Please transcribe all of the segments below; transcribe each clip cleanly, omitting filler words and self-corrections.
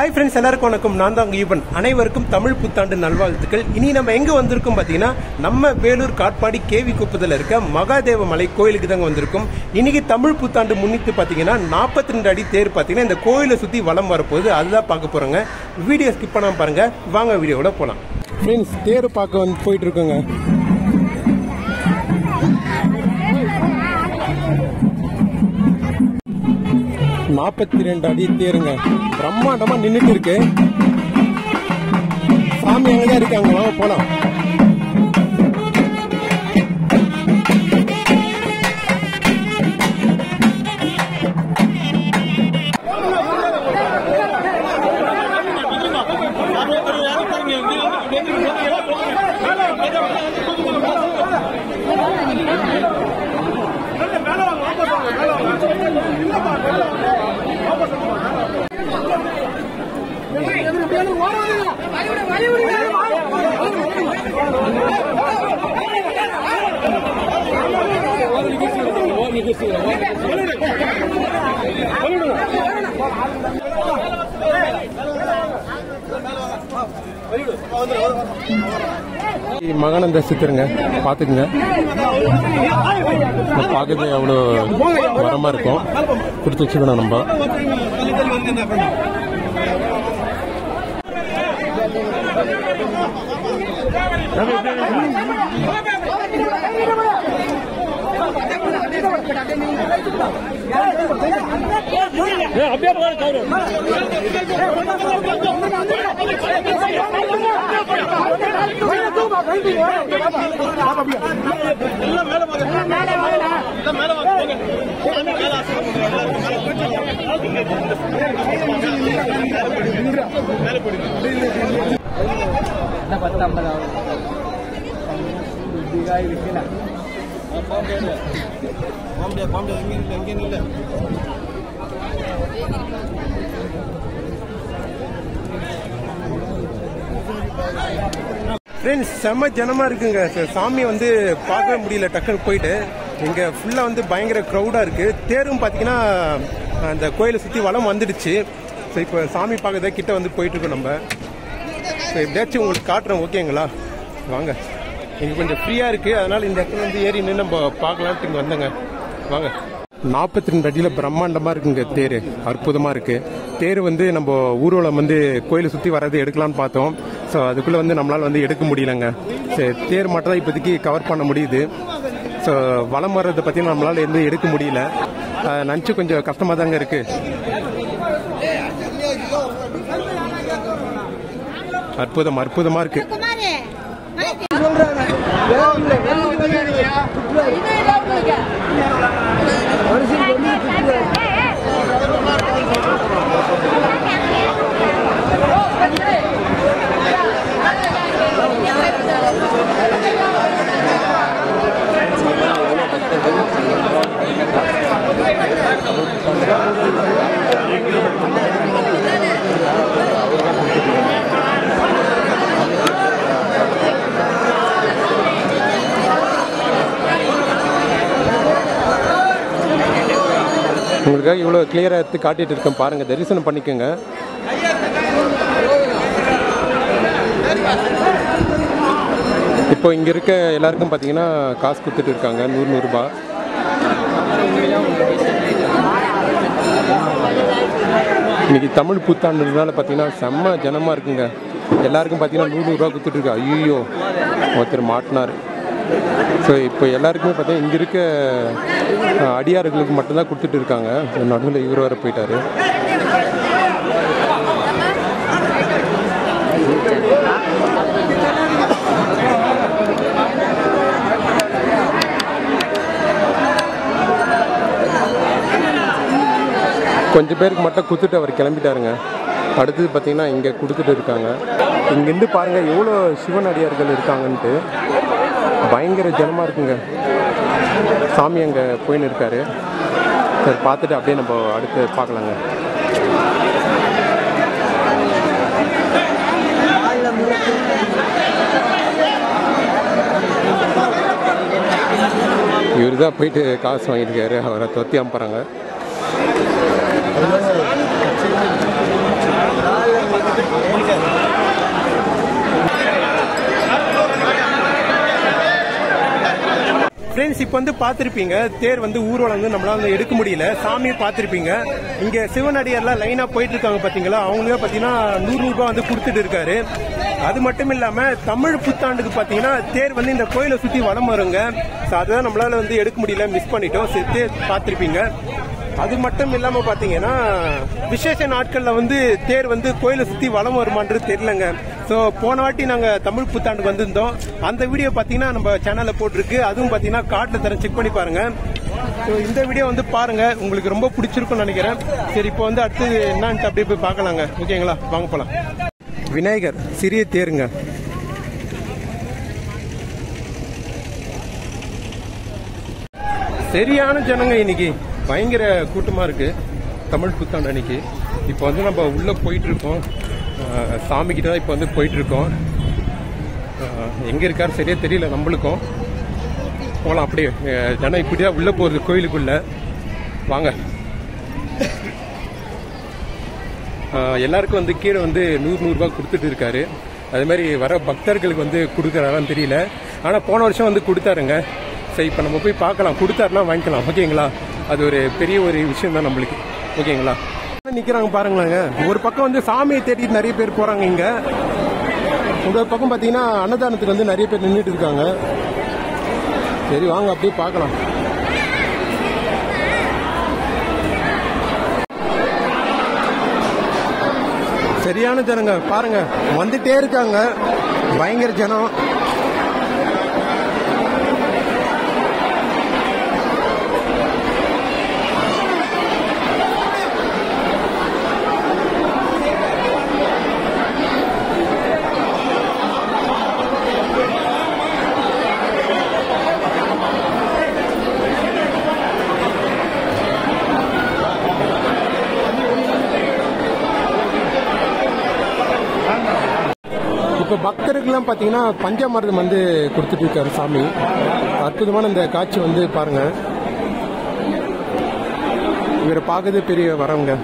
Hi friends, எல்லாருக்கும் வணக்கம். நான் தான் ஈவன். அனைவருக்கும் தமிழ் புத்தாண்டு நல்வாழ்த்துக்கள். இனி நம்ம எங்க வந்திருக்கோம் பார்த்தீங்கன்னா, நம்ம வேலூர் காட்பாடி கேவி குப்பத்தில் இருக்க மகாதேவ மலை கோயிலுக்கு தாங்க வந்திருக்கோம். இன்னைக்கு தமிழ் புத்தாண்டு முன்னிட்டு பார்த்தீங்கன்னா 42 அடி தேர் பார்த்தீங்கன்னா இந்த கோயிலை சுற்றி வலம் வரப்போகுது. அதுதான் பார்க்க போறோங்க. வீடியோ ஸ்கிப் பண்ணாம பாருங்க. வாங்க வீடியோவோட போலாம். ஃப்ரெண்ட்ஸ், தேர் பார்க்க வந்து போயிட்டு இருக்கோங்க. நாற்பத்தி அடி தேருங்க. பிரம்மாண்டமா நின்றுட்டு இருக்கு. சாமி அங்கதான் இருக்காங்க. வாங்க போலாம். மகானந்த சித்தருங்க, பாத்துக்குங்க. பார்க்கறது அவ்வளோ வரமா இருக்கும். கொடுத்து வச்சுக்கணும் நம்ம. ஃப்ரெண்ட்ஸ், செம்ம ஜனமா இருக்குங்க. சாமி வந்து பார்க்கவே முடியல. டக்குன்னு போயிட்டு இங்க ஃபுல்லா வந்து பயங்கர க்ரௌடா இருக்கு. தேரும் பாத்தீங்கன்னா அந்த கோயிலை சுத்தி வளம் வந்துடுச்சு. ஸோ இப்போ சாமி பார்க்கறத கிட்ட வந்து போயிட்டு இருக்கோம் நம்ம. ஸோ எப்படியாச்சும் உங்களுக்கு காட்டுறோம், ஓகேங்களா? வாங்க. இங்க கொஞ்சம் ஃப்ரீயா இருக்கு, அதனால இந்த இடத்துல வந்து ஏறி நின்று நம்ம பார்க்கலான்ட்டு இங்க வந்தங்க. வாங்க. 42 அடியில பிரம்மாண்டமா இருக்குங்க தேர். அற்புதமா இருக்கு. தேர் வந்து நம்ம ஊர்வலம் வந்து கோயிலை சுத்தி வர்றது எடுக்கலாம்னு பார்த்தோம். ஸோ அதுக்குள்ள வந்து நம்மளால வந்து எடுக்க முடியலங்க. சரி, தேர் மட்டும் தான் இப்போதைக்கு கவர் பண்ண முடியுது. ஸோ வலம் வர்றதை பத்தி நம்மளால எதுவும் எடுக்க முடியல. நினச்சி கொஞ்சம் கஷ்டமா தாங்க இருக்கு. அற்புதமா இருக்கு. உங்களுக்காக இவ்வளோ கிளியராக எடுத்து காட்டிட்டு இருக்கேன் பாருங்க. தரிசனம் பண்ணிக்கோங்க. இப்போ இங்கே இருக்க எல்லாருக்கும் பார்த்தீங்கன்னா காசு கொடுத்துட்டு இருக்காங்க. 100 ரூபாய். இன்னைக்கு தமிழ் புத்தாண்டுனால பார்த்தீங்கன்னா செம்ம ஜனமாக இருக்குங்க. எல்லாருக்கும் பார்த்தீங்கன்னா 100 ரூபா கொடுத்துட்டு இருக்கா. ஐயோ, ஒருத்தர் மாட்டினார். ஸோ இப்போ எல்லாருக்குமே பார்த்தீங்கன்னா இங்கே இருக்க அடியார்களுக்கு மட்டும்தான் கொடுத்துட்டு இருக்காங்க. நடுவில் இவர் வர போயிட்டாரு. கொஞ்சம் பேருக்கு மட்டும் கொடுத்துட்டு அவர் கிளம்பிட்டாருங்க. அடுத்தது பார்த்தீங்கன்னா இங்கே கொடுத்துட்டு இருக்காங்க. இங்கேருந்து பாருங்கள் எவ்வளோ சிவன் அடியார்கள் இருக்காங்கன்ட்டு. பயங்கர ஜனமாக இருக்குங்க. சாமி அங்கே போயின்னு இருக்காரு. சரி, பார்த்துட்டு அப்படியே நம்ம அடுத்து பார்க்கலாங்க. இவர் தான் போயிட்டு காசு வாங்கியிருக்காரு. அவரை தொத்தி அனுப்புறாங்க. ஃப்ரெண்ட்ஸ், இப்போ வந்து பார்த்துருப்பீங்க தேர் வந்து ஊர்வலம் வந்து நம்மளால வந்து எடுக்க முடியல. சாமியை பார்த்துருப்பீங்க. இங்கே சிவனடியார்லாம் லைனாக போயிட்டு இருக்காங்க பார்த்தீங்களா. அவங்களே பார்த்தீங்கன்னா 100 ரூபாய் வந்து கொடுத்துட்டு இருக்காரு. அது மட்டும் இல்லாமல் தமிழ் புத்தாண்டுக்கு பார்த்தீங்கன்னா தேர் வந்து இந்த கோயிலை சுற்றி வலம் வருங்க. ஸோ அதுதான் நம்மளால வந்து எடுக்க முடியல, மிஸ் பண்ணிட்டோம். தேர் பார்த்துருப்பீங்க. அது மட்டும் இல்லாம பாத்தீங்கன்னா விசேஷ நாட்கள்ல வந்து தேர் வந்து கோயிலை சுத்தி வலம் வருமானது தெரியலங்க. ஸோ போன வாட்டி நாங்க தமிழ் புத்தாண்டுக்கு வந்திருந்தோம். அந்த வீடியோ பாத்தீங்கன்னா நம்ம சேனல்ல போட்டிருக்கு. அதுவும் பாத்தீங்கன்னா கார்டுல தரேன், செக் பண்ணி பாருங்க. ஸோ இந்த வீடியோ வந்து பாருங்க, உங்களுக்கு ரொம்ப பிடிச்சிருக்கும்னு நினைக்கிறேன். சரி, இப்போ வந்து அடுத்து என்னன்ட்டு அப்படியே போய் பார்க்கலாங்க. ஓகேங்களா, வாங்க போலாம். விநாயகர் சிறிய தேருங்க. சரியான ஜனங்க, இன்னைக்கு பயங்கர கூட்டமா இருக்கு தமிழ் புத்தாண்டு அன்னைக்கு. இப்போ வந்து நம்ம உள்ள போயிட்டு இருக்கோம், சாமி கிட்ட தான் இப்போ வந்து போயிட்டு இருக்கோம். எங்க இருக்காரு சரியா தெரியல நம்மளுக்கும். போலாம் அப்படியே. ஜனம் இப்படிதான் உள்ள போறது கோயிலுக்குள்ள. வாங்க. எல்லாருக்கும் வந்து கீழே வந்து 100 ரூபாய் கொடுத்துட்டு இருக்காரு. அதே மாதிரி வர பக்தர்களுக்கு வந்து கொடுக்கறாரான்னு தெரியல. ஆனா போன வருஷம் வந்து கொடுத்தாருங்க. சரி, இப்போ நம்ம போய் பார்க்கலாம். கொடுத்தாருன்னா வாங்கிக்கலாம். ஓகேங்களா, அது ஒரு பெரிய ஒரு விஷயம் தான் நம்மளுக்கு. ஓகேங்களா, நிக்கிறாங்க பாருங்களாங்க. ஒரு பக்கம் வந்து சாமியை தேடிட்டு நிறைய பேர் போறாங்க. இங்க ஒரு பக்கம் பாத்தீங்கன்னா அன்னதானத்துக்கு வந்து நிறைய பேர் நின்றுட்டு இருக்காங்க. சரி, வாங்க அப்படியே பார்க்கலாம். சரியான ஜனங்க பாருங்க, வந்துட்டே இருக்காங்க. பயங்கர ஜனம். இப்போ பக்தர்களுக்கெல்லாம் பார்த்தீங்கன்னா பஞ்சாமிர்தம் வந்து கொடுத்துட்டு இருக்காரு சாமி. அற்புதமான இந்த காட்சி வந்து பாருங்க. இவரை பார்க்கறது பெரிய வரவங்க.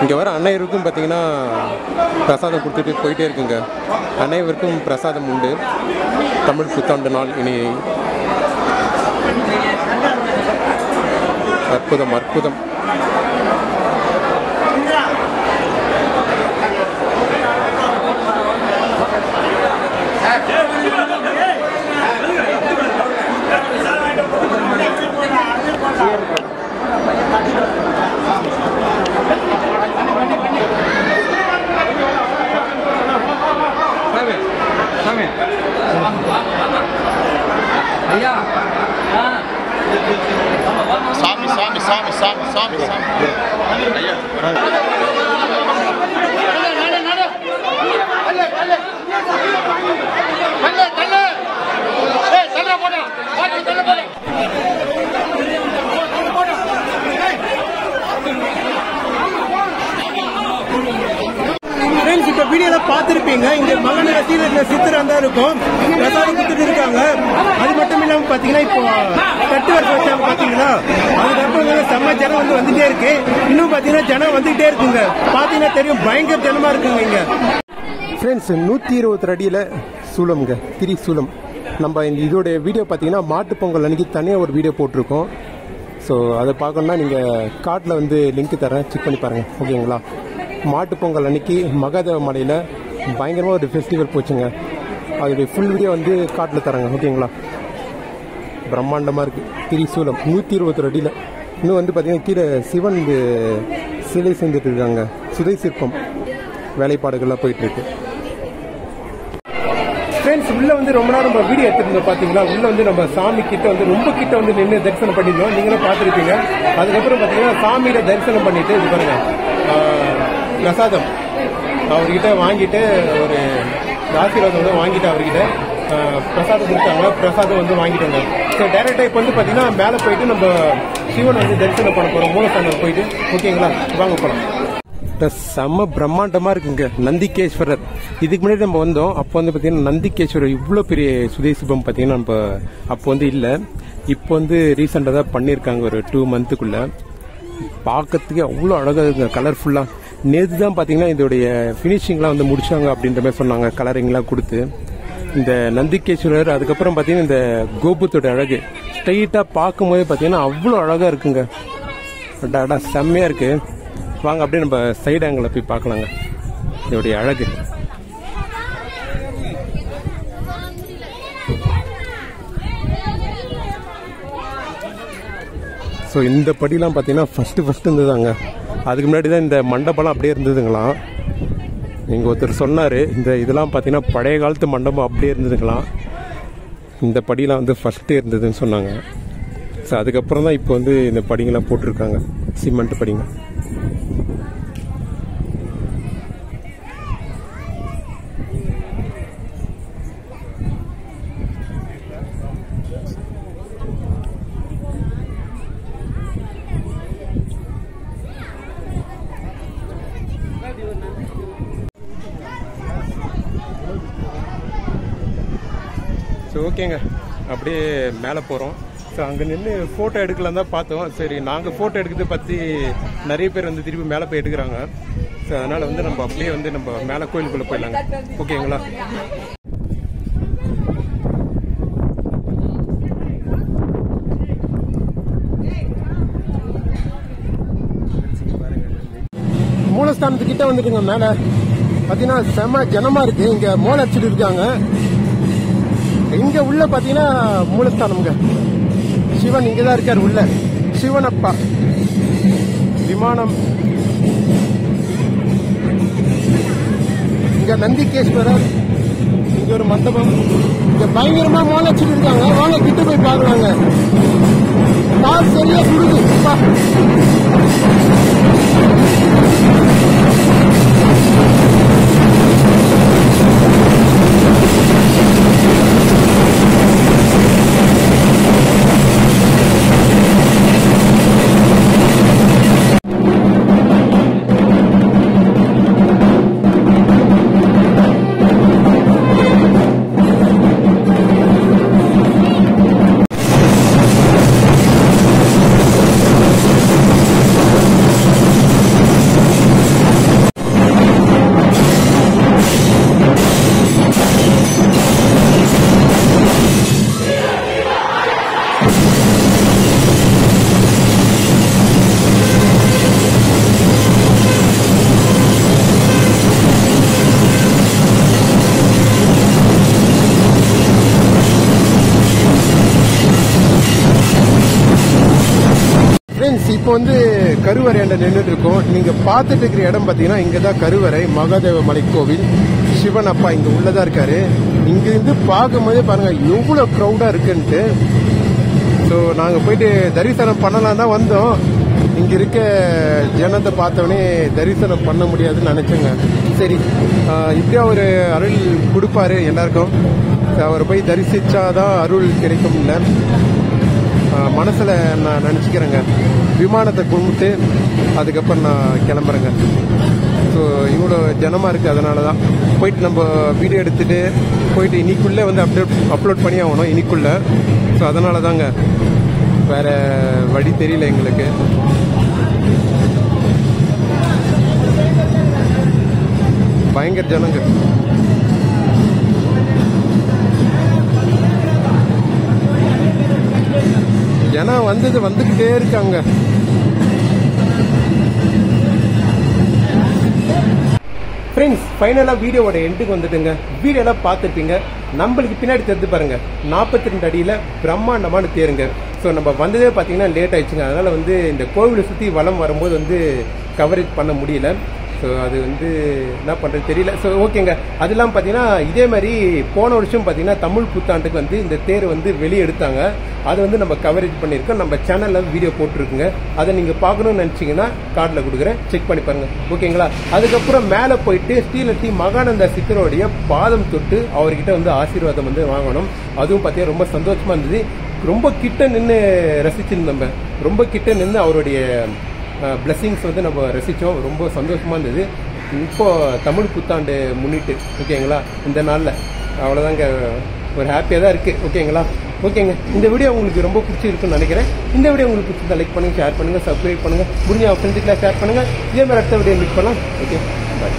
இங்கே வர அனைவருக்கும் பார்த்தீங்கன்னா பிரசாதம் கொடுத்துட்டு போயிட்டே இருக்குங்க. அனைவருக்கும் பிரசாதம் உண்டு. தமிழ் புத்தாண்டு நாள் இனி. அற்புதம் அற்புதம். இப்ப வீடியோல பாத்திருப்பீங்க, இங்க மகன சித்திரம் தான் இருக்கும், பிரசாதம் கொடுத்துட்டு இருக்காங்க. அது மட்டும் இல்லாம பாத்தீங்கன்னா இப்போ கட்டு வருஷம் வச்சாங்க பாத்தீங்களா, அதுக்கப்புறம் செம்ம ஜனம் வந்துட்டே இருக்கு. இன்னும் பாத்தீங்கன்னா ஜனம் வந்துகிட்டே இருக்குங்க. பாத்தீங்கன்னா தெரியும், பயங்கர ஜனமா இருக்குங்க இங்க. ஃப்ரெண்ட்ஸ் 120 அடியில சூளம்ங்க, திரிசூலம். நம்ம இந்த இதோட வீடியோ பாத்தீங்கன்னா மாட்டு பொங்கல் அன்னைக்கு தனியா ஒரு வீடியோ போட்டிருக்கோம். ஸோ அதை பார்க்கணும்னா நீங்கள் கார்டில் லிங்க் தரேன், செக் பண்ணி பாருங்கள். ஓகேங்களா? மாட்டு பொங்கல் அன்னைக்கு மகாதேவ மலையில் பயங்கரமாக ஒரு ஃபெஸ்டிவல் போச்சுங்க. அதோடைய ஃபுல் வீடியோ கார்டில் தரேங்க. ஓகேங்களா? பிரம்மாண்டமாக இருக்குது. திரிசூலம் 120 அடியில். இன்னும் பார்த்தீங்கன்னா கீழே சிவன் சிலை செஞ்சுட்டு இருக்காங்க. சுதை சிற்பம் வேலைப்பாடுகள்லாம் போயிட்டுருக்கு. ஃப்ரெண்ட்ஸ் உள்ள ரொம்ப நேரம் நம்ம வீடியோ எடுத்துருந்தோம் பார்த்தீங்களா. உள்ள நம்ம சாமி கிட்ட ரொம்ப கிட்ட நின்று தரிசனம் பண்ணிருந்தோம். நீங்களும் பார்த்துருப்பீங்க. அதுக்கப்புறம் பார்த்தீங்கன்னா சாமியில தரிசனம் பண்ணிட்டு இது பாருங்க, பிரசாதம் அவர்கிட்ட வாங்கிட்டு ஒரு ஆசீர்வாதம் வாங்கிட்டு அவர்கிட்ட பிரசாதம் கொடுத்தாங்க. பிரசாதம் வாங்கிட்டாங்க. ஸோ டைரக்டா இப்போ பார்த்தீங்கன்னா மேலே போயிட்டு நம்ம சிவன் தரிசனம் பண்ண போறோம், மூலஸ்தானம் போயிட்டு. ஓகேங்களா? வாங்க போலாம். செம்ம பிரம்மாண்டமா இருக்குங்க நந்திகேஸ்வரர். இதுக்கு முன்னாடி நம்ம வந்தோம், அப்போ பாத்தீங்கன்னா நந்திகேஸ்வரர் இவ்வளோ பெரிய சுதேசிபம் பாத்தீங்கன்னா நம்ம அப்போ இல்லை. இப்போ ரீசெண்டா தான் பண்ணியிருக்காங்க, ஒரு 2 மந்த்துக்குள்ள. பார்க்கறதுக்கு அவ்வளோ அழகா இருக்குங்க, கலர்ஃபுல்லா. நேற்று தான் பாத்தீங்கன்னா இதோடைய பினிஷிங்லாம் முடிச்சாங்க அப்படின்ற மாதிரி சொன்னாங்க, கலரிங்லாம் கொடுத்து. இந்த நந்திகேஸ்வரர் அதுக்கப்புறம் பாத்தீங்கன்னா இந்த கோபுரத்தோட அழகு ஸ்ட்ரைட்டா பார்க்கும் போது பாத்தீங்கன்னா அவ்வளோ அழகா இருக்குங்க. செம்மையா இருக்கு. வாங்க அப்படியே நம்ம சைடு ஆங்கிள் போய் பார்க்கலாங்க இதோடைய அழகு. ஸோ இந்த படிலாம் பார்த்தீங்கன்னா ஃபர்ஸ்ட் இருந்ததாங்க. அதுக்கு முன்னாடி தான் இந்த மண்டபம்லாம் அப்படியே இருந்ததுங்களாம். இங்கே ஒருத்தர் சொன்னார், இதெல்லாம் பார்த்தீங்கன்னா பழைய காலத்து மண்டபம் அப்படியே இருந்ததுங்களாம். இந்த படிலாம் ஃபர்ஸ்ட் இருந்ததுன்னு சொன்னாங்க. ஸோ அதுக்கப்புறம் தான் இப்போ இந்த படிங்கெல்லாம் போட்டிருக்காங்க, சிமெண்ட் படிங்க. ஸோ ஓகேங்க, அப்படியே மேலே போகிறோம். ஸோ அங்கே நின்று ஃபோட்டோ எடுக்கலாம் தான் பார்த்தோம். சரி, நாங்கள் ஃபோட்டோ எடுக்கிறத பற்றி நிறைய பேர் திருப்பி மேலே போய் எடுக்கிறாங்க. ஸோ அதனால் நம்ம அப்படியே நம்ம மேலே கோயிலுக்குள்ளே போயிடலாங்க. ஓகேங்களா? மூலஸ்தானத்துக்கிட்ட வந்துட்டுங்க. மேலே பார்த்தீங்கன்னா செம்ம ஜனமாக இருக்கு. இங்கே மோளை அடிச்சுட்டு இருக்காங்க. இங்க உள்ள பாத்தீங்கன்னா மூலஸ்தானம்ங்க. சிவன் இங்கதான் இருக்காரு உள்ள. சிவனப்பா விமானம். இங்க நந்திகேஸ்வரர், இங்க ஒரு மண்டபம். இங்க பயங்கரமா மோளை அடிச்சுட்டு இருக்காங்க. வாங்க கிட்ட போய் பாக்குறாங்க. கால் சரியா சுடுது. இப்போ கருவறையாண்ட நின்றுட்டு இருக்கோம். நீங்க பார்த்துட்டு இருக்கிற இடம் பாத்தீங்கன்னா இங்கதான் கருவறை, மகாதேவ மலை கோவில். சிவன் அப்பா இங்க உள்ளதா இருக்காரு. இங்க இருந்து பார்க்கும்போதே பாருங்க எவ்வளவு கிரௌடா இருக்குன்ட்டு. ஸோ நாங்க போயிட்டு தரிசனம் பண்ணலாம் தான் வந்தோம். இங்க இருக்க ஜனத்தை பார்த்தவொடனே தரிசனம் பண்ண முடியாதுன்னு நினைச்சேங்க. சரி, இப்படியே அவர் அருள் கொடுப்பாரு எல்லாருக்கும். அவரை போய் தரிசிச்சாதான் அருள் கிடைக்கும். இல்லை மனசுல நான் நினைச்சுக்கிறேங்க. விமானத்தை கும்பிட்டு அதுக்கப்புறம் நான் கிளம்புறேங்க. ஸோ இவ்வளோ ஜனமா இருக்கு, அதனாலதான் போயிட்டு நம்ம வீடியோ எடுத்துட்டு போயிட்டு இன்னைக்குள்ளே வந்து அப்லோட் பண்ணி ஆகணும் இன்னைக்குள்ள. ஸோ அதனால தாங்க, வேற வழி தெரியல எங்களுக்கு. பயங்கர ஜனங்க. ஜனம் வந்துகிட்டே இருக்காங்க. ஃப்ரெண்ட்ஸ், ஃபைனலாக வீடியோவோட எண்டுக்கு வந்துட்டுங்க. வீடியோலாம் பார்த்துருப்பீங்க. நம்மளுக்கு பின்னாடி தெரிஞ்சு பாருங்க, 42 அடியில் பிரம்மாண்டமான தேருங்க. ஸோ நம்ம வந்ததே பார்த்தீங்கன்னா லேட் ஆயிடுச்சுங்க. அதனால வந்து இந்த கோவிலை சுற்றி வலம் வரும்போது வந்து கவரேஜ் பண்ண முடியல. ஸோ அது வந்து என்ன பண்ணுறது தெரியல. ஸோ ஓகேங்க. அது இல்லாமல் பார்த்தீங்கன்னா இதே மாதிரி போன வருஷம் பார்த்தீங்கன்னா தமிழ் புத்தாண்டுக்கு வந்து இந்த தேர் வந்து வெளியே எடுத்தாங்க. அது வந்து நம்ம கவரேஜ் பண்ணியிருக்கோம். நம்ம சேனலில் வீடியோ போட்டிருக்குங்க. அதை நீங்கள் பார்க்கணும்னு நினச்சிங்கன்னா கார்டில் கொடுக்குறேன், செக் பண்ணி பாருங்க. ஓகேங்களா? அதுக்கப்புறம் மேலே போயிட்டு ஸ்ரீலத்தி மகானந்த சித்தருடைய பாதம் தொட்டு அவர்கிட்ட வந்து ஆசீர்வாதம் வந்து வாங்கணும். அதுவும் பார்த்தீங்கன்னா ரொம்ப சந்தோஷமா இருந்தது. ரொம்ப கிட்ட நின்று ரசிச்சிருந்தோம். ரொம்ப கிட்ட நின்று அவருடைய பிளெஸிங்ஸ் வந்து நம்ம ரசித்தோம். ரொம்ப சந்தோஷமா இருந்தது. இப்போ தமிழ் புத்தாண்டு முன்னிட்டு ஓகேங்களா, இந்த நாளில் அவ்வளோதாங்க, ஒரு ஹாப்பியாக தான் இருக்குது. ஓகேங்களா? ஓகேங்க. இந்த வீடியோ உங்களுக்கு ரொம்ப பிடிச்சிருக்குன்னு நினைக்கிறேன். இந்த வீடியோ உங்களுக்கு பிடிச்சதா லைக் பண்ணுங்கள், ஷேர் பண்ணுங்கள், சப்ஸ்கிரைப் பண்ணுங்கள். முடிஞ்ச ஃப்ரெண்ட்ஸுக்கெல்லாம் ஷேர் பண்ணுங்கள். இதே மாதிரி அடுத்த வீடியோ மீட் பண்ணலாம். ஓகே, பாய்.